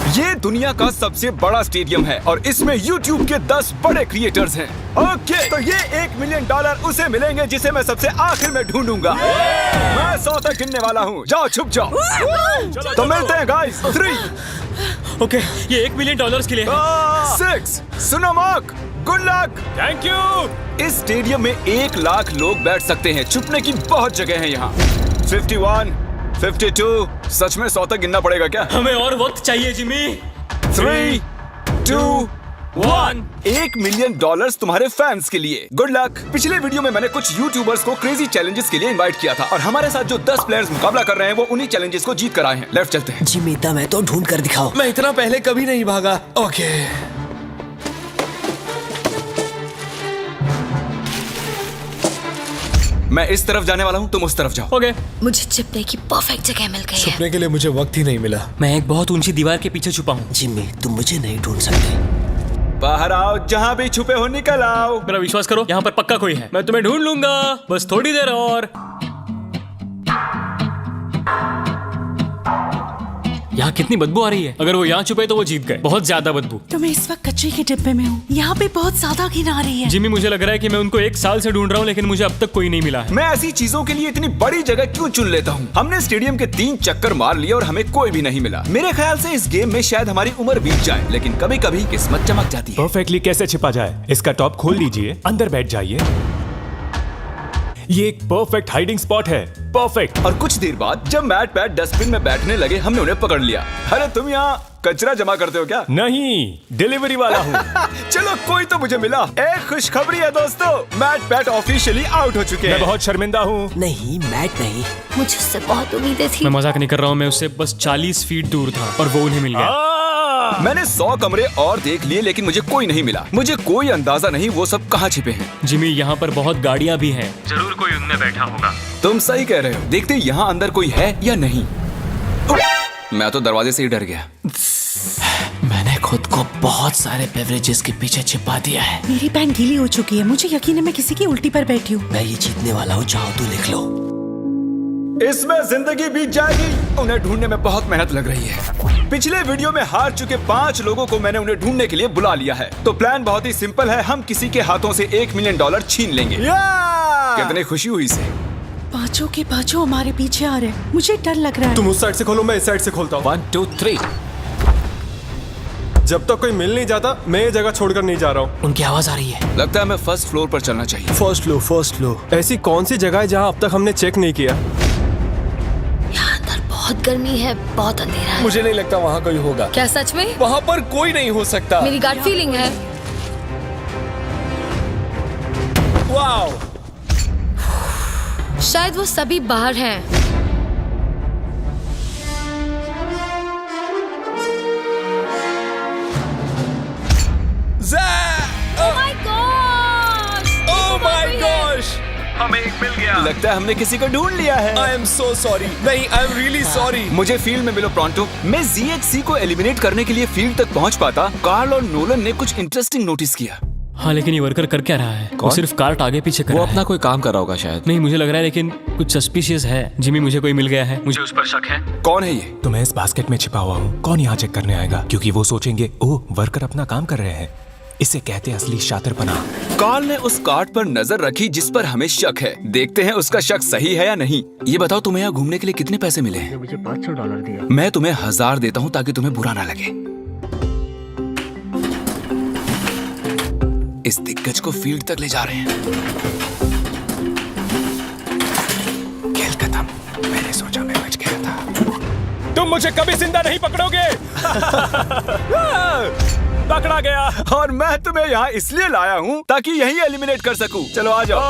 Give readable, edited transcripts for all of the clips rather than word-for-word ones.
ये दुनिया का सबसे बड़ा स्टेडियम है और इसमें YouTube के 10 बड़े क्रिएटर्स हैं। ओके, तो ये $1 मिलियन उसे मिलेंगे जिसे मैं सबसे आखिर में ढूंढूंगा। मैं 100 तक गिनने वाला हूँ। जाओ, छुप जाओ। तो मिलते हैं गाइस। 3 ओके, ये $1 मिलियन के लिए 6 सुनो mark, good luck. Thank you. इस स्टेडियम में 1 लाख लोग बैठ सकते हैं। छुपने की बहुत जगह है यहाँ। 51, 52, सच में 100 तक गिनना पड़ेगा क्या? हमें और वक्त चाहिए जिमी। 3, 2, 1। $1 मिलियन तुम्हारे फैंस के लिए। Good luck. पिछले वीडियो में मैंने कुछ यूट्यूबर्स को क्रेजी चैलेंजेस के लिए इनवाइट किया था और हमारे साथ जो 10 प्लेयर्स मुकाबला कर रहे हैं वो उन्हीं चैलेंजेस को जीत कर आए हैं। लेफ्ट चलते हैं। जिमी, मैं तो ढूंढ कर दिखाओ। मैं इतना पहले कभी नहीं भागा। ओके, मैं इस तरफ जाने वाला हूँ, तुम उस तरफ जाओ। ओके। मुझे छिपने की परफेक्ट जगह मिल गई है। छुपने के लिए मुझे वक्त ही नहीं मिला। मैं एक बहुत ऊंची दीवार के पीछे छुपा हूँ। जिमी, तुम मुझे नहीं ढूंढ सकते। बाहर आओ, जहाँ भी छुपे हो निकल आओ। मेरा विश्वास करो, यहाँ पर पक्का कोई है। मैं तुम्हें ढूंढ लूंगा, बस थोड़ी देर और। यहाँ कितनी बदबू आ रही है। अगर वो यहाँ छुपे तो वो जीत गए। बहुत ज्यादा बदबू। तो मैं इस वक्त कचरे के डिब्बे में हूँ। यहाँ पे बहुत ज्यादा घिन आ रही है। जिमी, मुझे लग रहा है कि मैं उनको 1 साल से ढूंढ रहा हूँ लेकिन मुझे अब तक कोई नहीं मिला है। मैं ऐसी चीजों के लिए इतनी बड़ी जगह क्यों चुन लेता हूँ? हमने स्टेडियम के 3 चक्कर मार लिए और हमें कोई भी नहीं मिला। मेरे ख्याल से इस गेम में शायद हमारी उम्र बीत जाए, लेकिन कभी कभी किस्मत चमक जाती है। परफेक्टली कैसे छिपा जाए? इसका टॉप खोल लीजिए, अंदर बैठ जाइए। ये एक परफेक्ट हाइडिंग स्पॉट है। परफेक्ट। और कुछ देर बाद जब मैट पैट डस्टबिन में बैठने लगे, हमने उन्हें पकड़ लिया। अरे तुम यहाँ कचरा जमा करते हो क्या? नहीं, डिलीवरी वाला हूँ। चलो, कोई तो मुझे मिला। एक खुशखबरी है दोस्तों, मैट पैट ऑफिशियली आउट हो चुके हैं। मैं बहुत शर्मिंदा हूँ। नहीं, मैट नहीं। मुझे उससे बहुत उम्मीदें थी। मैं मजाक नहीं कर रहा हूँ, मैं उससे बस 40 फीट दूर था और वो उन्हें मिल गया। मैंने 100 कमरे और देख लिए लेकिन मुझे कोई नहीं मिला। मुझे कोई अंदाजा नहीं वो सब कहाँ छिपे हैं। जिमी, यहाँ पर बहुत गाड़ियाँ भी हैं। जरूर कोई उनमें बैठा होगा। तुम सही कह रहे हो। देखते यहाँ अंदर कोई है या नहीं। मैं तो दरवाजे से ही डर गया। मैंने खुद को बहुत सारे बेवरेजेस के पीछे छिपा दिया है। मेरी पैंट गीली हो चुकी है। मुझे यकीन है मैं किसी की उल्टी पर बैठी हूँ। मैं ये जीतने वाला हूँ, चाहो तो लिख लो। इसमें जिंदगी बीत जाएगी। उन्हें ढूंढने में बहुत मेहनत लग रही है। पिछले वीडियो में हार चुके 5 लोगों को मैंने उन्हें ढूंढने के लिए बुला लिया है। तो प्लान बहुत ही सिंपल है। हम किसी के हाथों से $1 मिलियन छीन लेंगे। कितनी खुशी हुई से। पांचों के पांचों हमारे पीछे आ रहे हैं। मुझे डर लग रहा है। तुम उस साइड से खोलो, मैं इस साइड से खोलता हूँ। 1, 2, 3। जब तक कोई मिल नहीं जाता, मैं ये जगह छोड़कर नहीं जा रहा हूँ। उनकी आवाज आ रही है। लगता है हमें फर्स्ट फ्लोर पर चलना चाहिए। First floor. ऐसी कौन सी जगह है जहाँ अब तक हमने चेक नहीं किया? यहाँ अंदर बहुत गर्मी है, बहुत अंधेरा है। मुझे नहीं लगता वहाँ कोई होगा। क्या सच में? वहाँ पर कोई नहीं हो सकता। मेरी गट फीलिंग है। वाओ, शायद वो सभी बाहर हैं। ओह माय गॉश, हमें एक मिल गया। लगता है हमने किसी को ढूंढ लिया है। I am so sorry. नहीं, आई एम रियली सॉरी। मुझे फील्ड में मिलो प्रॉन्टो। मैं ZHC को एलिमिनेट करने के लिए फील्ड तक पहुंच पाता। कार्ल और नोलन ने कुछ इंटरेस्टिंग नोटिस किया। हाँ, लेकिन ये वर्कर कर क्या रहा है? वो सिर्फ कार्ट आगे पीछे कर रहा है। कोई काम कर रहा होगा शायद। नहीं, मुझे लग रहा है लेकिन कुछ सस्पिशियस है। जिमी, मुझे कोई मिल गया है। मुझे उस पर शक है। कौन है ये? तो मैं इस बास्केट में छिपा हुआ हूँ। कौन यहाँ चेक करने आएगा? क्योंकि वो सोचेंगे, ओह, वर्कर अपना काम कर रहे हैं। इसे कहते हैं असली शातिरपना। कार्ल ने उस कार्ड पर नजर रखी जिस पर हमें शक है। देखते हैं उसका शक सही है या नहीं। ये बताओ, तुम्हें यहाँ घूमने के लिए कितने पैसे मिले हैं? मुझे $500 दिया। मैं तुम्हें 1000 देता हूँ ताकि तुम्हें बुरा ना लगे। इस दिग्गज को फील्ड तक ले जा रहे हैं। खेल खत्म। मैंने सोचा मैं बच गया था। तुम मुझे कभी जिंदा नहीं पकड़ोगे। पकड़ा गया। और मैं तुम्हें यहाँ इसलिए लाया हूँ ताकि यही एलिमिनेट कर सकूं। चलो आ जाओ।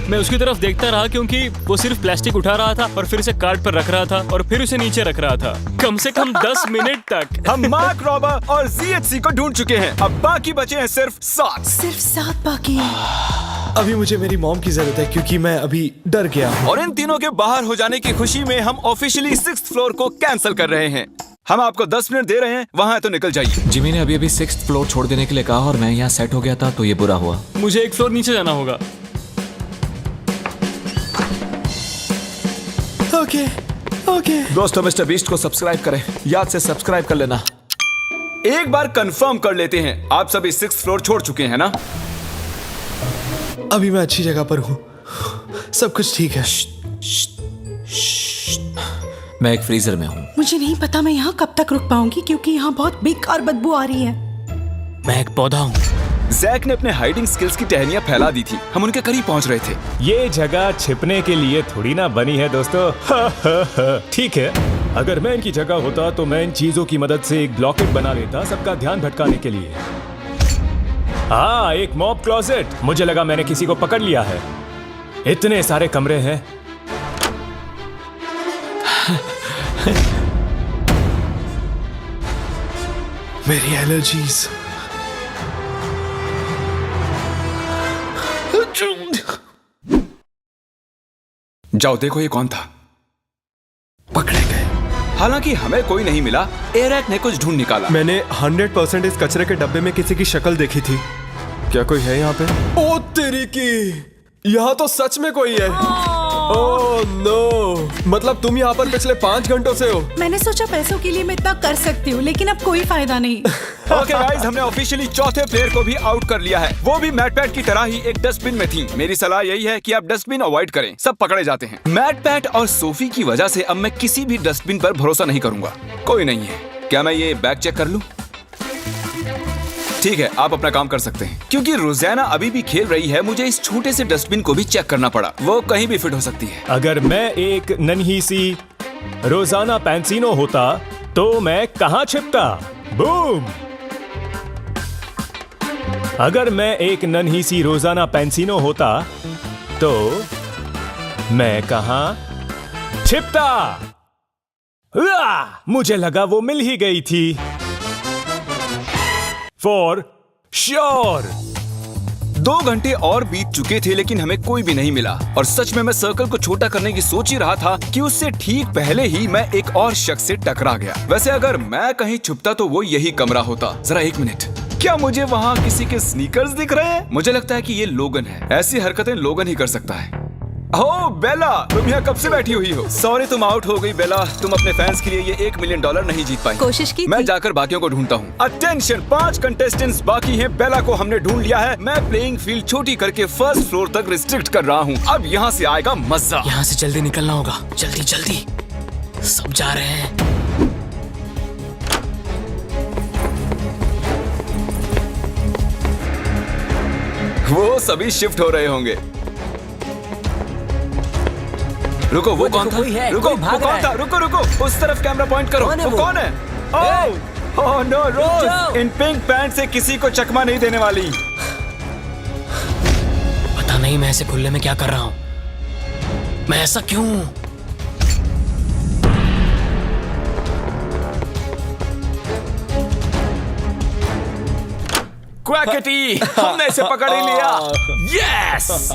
मैं उसकी तरफ देखता रहा क्योंकि वो सिर्फ प्लास्टिक उठा रहा था और फिर उसे कार्ट पर रख रहा था और फिर उसे नीचे रख रहा था, कम से कम 10 मिनट तक। हम मार्क रॉबर और ZHC को ढूंढ चुके हैं। अब बाकी बचे हैं सिर्फ 7। सिर्फ 7 बाकी हैं। अभी मुझे मेरी मॉम की जरूरत है क्योंकि मैं अभी डर गया हूँ। और इन तीनों के बाहर हो जाने की खुशी में हम ऑफिशियली 6th फ्लोर को कैंसिल कर रहे हैं। हम आपको 10 मिनट दे रहे हैं, वहाँ है तो निकल जाइए। जिमी ने अभी 6th फ्लोर छोड़ देने के लिए कहा और मैं यहाँ सेट हो गया था तो ये बुरा हुआ। मुझे 1 फ्लोर नीचे जाना होगा। ओके, ओके दोस्तों, मिस्टर बीस्ट को सब्सक्राइब करें, याद से सब्सक्राइब कर लेना। एक बार कंफर्म कर लेते हैं, आप सभी 6th फ्लोर छोड़ चुके हैं ना? अभी मैं अच्छी जगह पर हूँ, सब कुछ ठीक है। मैं एक फ्रीजर में हूँ। मुझे नहीं पता मैं यहाँ कब तक रुक पाऊंगी, क्योंकि यहाँ बहुत बेकार बदबू आ रही है। मैं एक पौधा हूँ। जैक ने अपने हाइडिंग स्किल्स की टहनियां फैला दी थी, हम उनके करीब पहुंच रहे थे। ये जगह छिपने के लिए थोड़ी ना बनी है दोस्तों। ठीक है, अगर मैं इनकी जगह होता तो मैं इन चीजों की मदद से एक ब्लॉकेट बना लेता सबका ध्यान भटकाने के लिए। हाँ, एक मॉब क्लोजेट। मुझे लगा मैंने किसी को पकड़ लिया है। इतने सारे कमरे हैं। मेरी एलर्जीज। जाओ देखो ये कौन था। पकड़े गए। हालांकि हमें कोई नहीं मिला, एरैक ने कुछ ढूंढ निकाला। मैंने 100% इस कचरे के डब्बे में किसी की शक्ल देखी थी। क्या कोई है यहाँ पे? ओ तेरी की, यहाँ तो सच में कोई है। ओह नो, मतलब तुम यहाँ पर पिछले 5 घंटों से हो। मैंने सोचा पैसों के लिए मैं इतना कर सकती हूँ, लेकिन अब कोई फायदा नहीं। ओके गाइस, हमने ऑफिशियली चौथे प्लेयर को भी आउट कर लिया है। वो भी मैट पैट की तरह ही एक डस्टबिन में थी। मेरी सलाह यही है कि आप डस्टबिन अवॉइड करें, सब पकड़े जाते हैं। मैट पैट और सोफी की वजह से अब मैं किसी भी डस्टबिन पर भरोसा नहीं करूंगा। कोई नहीं है। क्या मैं ये बैग चेक कर लूं? ठीक है, आप अपना काम कर सकते हैं। क्योंकि रोजाना अभी भी खेल रही है, मुझे इस छोटे से डस्टबिन को भी चेक करना पड़ा। वो कहीं भी फिट हो सकती है। अगर मैं एक नन्ही सी रोजाना पैंसिनो होता तो मैं कहाँ छिपता? बूम! अगर मैं एक नन्ही सी रोजाना पैंसिनो होता तो मैं कहाँ छिपता? मुझे लगा वो मिल ही गई थी। For sure. 2 घंटे और बीत चुके थे, लेकिन हमें कोई भी नहीं मिला। और सच में मैं सर्कल को छोटा करने की सोच ही रहा था कि उससे ठीक पहले ही मैं एक और शख्स से टकरा गया। वैसे अगर मैं कहीं छुपता तो वो यही कमरा होता। जरा 1 मिनट, क्या मुझे वहाँ किसी के स्नीकर्स दिख रहे हैं? मुझे लगता है कि ये लोगन है। ऐसी हरकतें लोगन ही कर सकता है। ओह बेला, तुम यहाँ कब से बैठी हुई हो? सॉरी तुम आउट हो गई बेला। तुम अपने फैंस के लिए ये $1 मिलियन नहीं जीत पाई। कोशिश की मैं थी। जाकर बाकियों को ढूंढता हूँ। अटेंशन, 5 कंटेस्टेंट्स बाकी हैं। बेला को हमने ढूंढ लिया है। मैं प्लेइंग फील्ड छोटी करके 1st फ्लोर तक रिस्ट्रिक्ट कर रहा हूँ। अब यहाँ से आएगा मजा। यहाँ से जल्दी निकलना होगा। जल्दी जल्दी, सब जा रहे हैं। वो सभी शिफ्ट हो रहे होंगे। रुको, वो कौन था? रुको, वो कौन था? रुको रुको, उस तरफ कैमरा पॉइंट करो। वो कौन है? ओह नो, रोज इन पिंक पैंट से किसी को चकमा नहीं देने वाली। पता नहीं मैं ऐसे खुले में क्या कर रहा हूँ। मैं ऐसा क्यों? क्वैकेटी, हमने इसे पकड़ ही लिया। यस!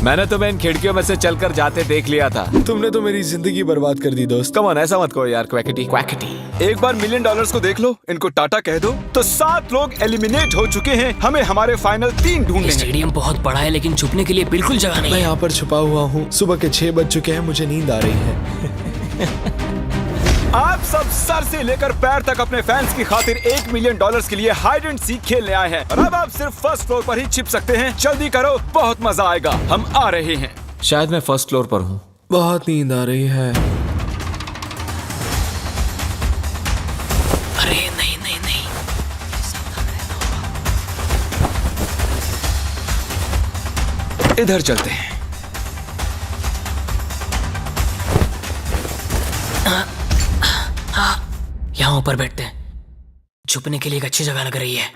मैंने तुम्हें इन खिड़कियों में से चलकर जाते देख लिया था। तुमने तो मेरी जिंदगी बर्बाद कर दी दोस्त। कम ऑन, ऐसा मत कहो यार। क्वैकेटी क्वैकेटी। एक बार $1 मिलियन को देख लो, इनको टाटा कह दो। तो 7 लोग एलिमिनेट हो चुके हैं। हमें हमारे फाइनल 3 ढूंढने हैं। स्टेडियम बहुत बड़ा है, लेकिन छुपने के लिए बिल्कुल जगह नहीं मैं है। यहाँ पर छुपा हुआ हूँ। सुबह के 6 बज चुके हैं, मुझे नींद आ रही है। आप सब सर से लेकर पैर तक अपने फैंस की खातिर $1 मिलियन के लिए हाइड एंड सीक खेलने आए हैं। और अब आप सिर्फ 1st फ्लोर पर ही छिप सकते हैं। जल्दी करो, बहुत मजा आएगा। हम आ रहे हैं। शायद मैं 1st फ्लोर पर हूँ। बहुत नींद आ रही है। अरे नहीं नहीं नहीं, इधर चलते हैं। यहाँ ऊपर बैठते हैं। छुपने के लिए एक अच्छी जगह लग रही है।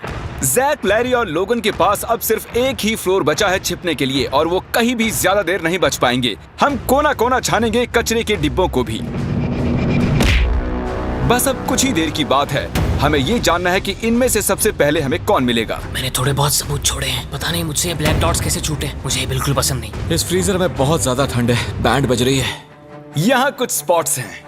जैक, लैरी और लोगन के पास अब सिर्फ एक ही फ्लोर बचा है छिपने के लिए, और वो कहीं भी ज्यादा देर नहीं बच पाएंगे। हम कोना कोना छानेंगे कचरे के डिब्बों को भी। बस अब कुछ ही देर की बात है। हमें ये जानना है कि इनमें से सबसे पहले हमें कौन मिलेगा। मैंने थोड़े बहुत सबूत छोड़े हैं। पता नहीं मुझसे ये ब्लैक डॉट्स कैसे छूटे। मुझे ये बिल्कुल पसंद नहीं। इस फ्रीजर में बहुत ज्यादा ठंड है। बैंड बज रही है। यहाँ कुछ स्पॉट्स हैं।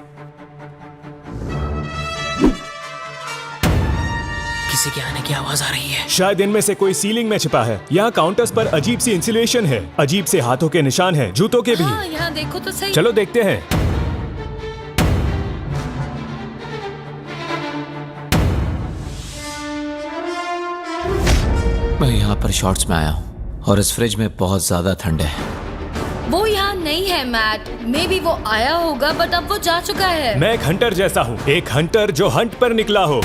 किसी किसी के आने की आवाज आ रही है। शायद इनमें से कोई सीलिंग में छिपा है। यहाँ काउंटर्स पर अजीब सी इंसुलेशन है, अजीब से हाथों के निशान हैं, जूतों के भी। हाँ, यहाँ देखो तो सही। चलो देखते हैं। मैं यहाँ पर शॉर्ट्स में आया हूँ और इस फ्रिज में बहुत ज्यादा ठंड है। वो यहाँ नहीं है मैट। मे बी वो आया होगा बट अब वो जा चुका है। मैं एक हंटर जैसा हूँ, एक हंटर जो हंट पर निकला हो।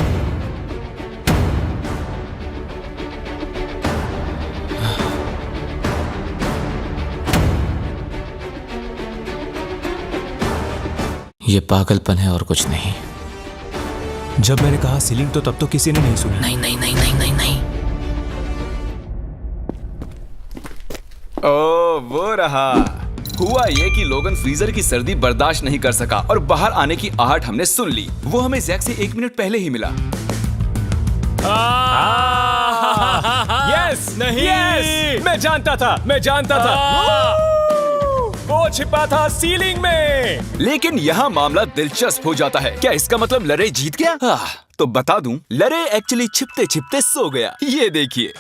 ये पागलपन है और कुछ नहीं। जब मैंने कहा सीलिंग तो तब तो किसी ने नहीं सुना। नहीं नहीं नहीं नहीं नहीं नहीं। ओ वो रहा। हुआ ये कि लोगन फ्रीजर की सर्दी बर्दाश्त नहीं कर सका और बाहर आने की आहट हमने सुन ली। वो हमें जैक से 1 मिनट पहले ही मिला। यस नहीं, यस मैं जानता था, मैं जानता था। वो छिपा था सीलिंग में। लेकिन यहाँ मामला दिलचस्प हो जाता है। क्या इसका मतलब लरे जीत गया? तो बता दूं, लरे एक्चुअली छिपते छिपते सो गया। ये देखिए,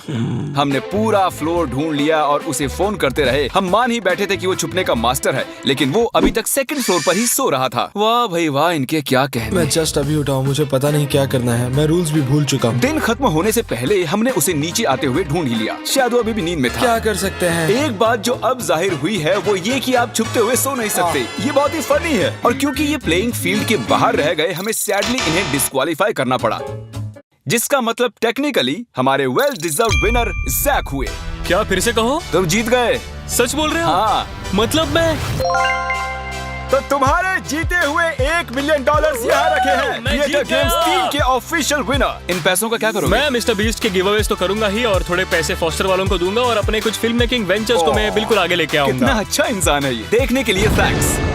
हमने पूरा फ्लोर ढूंढ लिया और उसे फोन करते रहे। हम मान ही बैठे थे कि वो छुपने का मास्टर है, लेकिन वो अभी तक 2nd फ्लोर पर ही सो रहा था। वाह भाई वाह, इनके क्या कहने। मैं जस्ट अभी उठा हूँ, मुझे पता नहीं क्या करना है। मैं रूल्स भी भूल चुका हूँ। दिन खत्म होने से पहले हमने उसे नीचे आते हुए ढूंढ ही लिया। शायद वो अभी भी नींद में था। क्या कर सकते हैं? एक बात जो अब जाहिर हुई है वो ये कि आप छुपते हुए सो नहीं सकते। ये बहुत ही फनी है। और क्योंकि ये प्लेइंग फील्ड के बाहर रह गए, हमें सैडली इन्हें डिस्क्वालीफाई करना पड़ा, जिसका मतलब टेक्निकली हमारे वेल डिजर्व्ड विनर जैक हुए। क्या फिर से कहो? तुम जीत गए। सच बोल रहे हो? हाँ। मतलब मैं तो तुम्हारे जीते हुए $1 मिलियन यहाँ रखे हैं। मैं थिएटर जीत गया। गेम्स 3 के ऑफिशियल विनर। इन पैसों का क्या करोगे? मैं मिस्टर बीस्ट के गिवअवेज तो करूंगा ही, और थोड़े पैसे फॉस्टर वालों को दूंगा और अपने कुछ फिल्म मेकिंग वेंचर्स को मैं बिल्कुल आगे लेके कितना आऊंगा। अच्छा इंसान है ये। देखने के लिए थैंक्स।